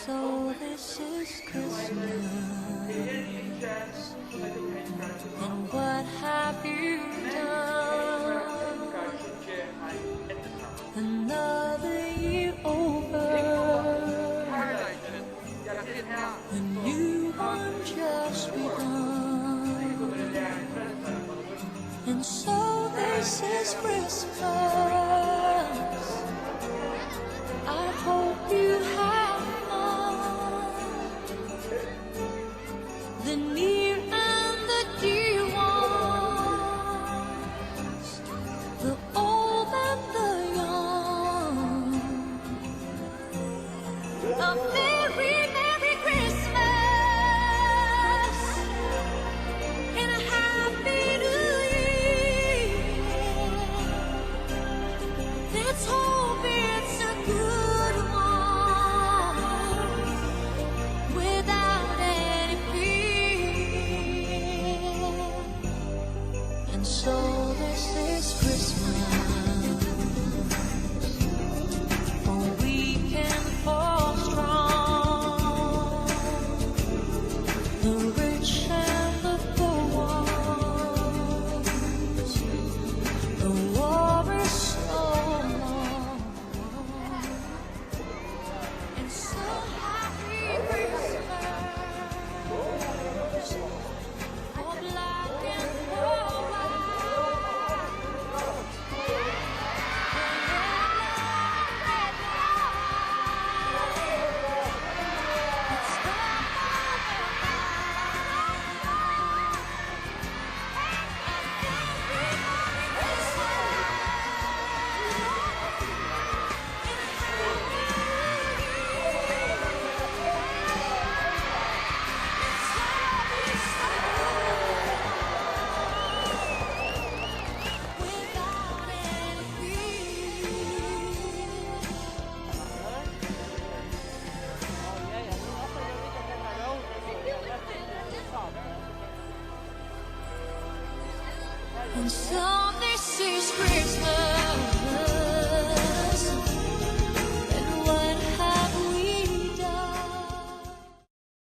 So this is Christmas, and what have you done? Another year over, a new one just begun, and so this is Christmas. I hope you have fun, the near and the dear ones, the old and the young. A very Merry Christmas and a Happy New Year. Let's hope it's a good one without any fear. And so this is Christmas, for we can fall strong, the rich and the poor ones. The war is so long, and so happy Christmas for black and for white. It's the without any fear. And so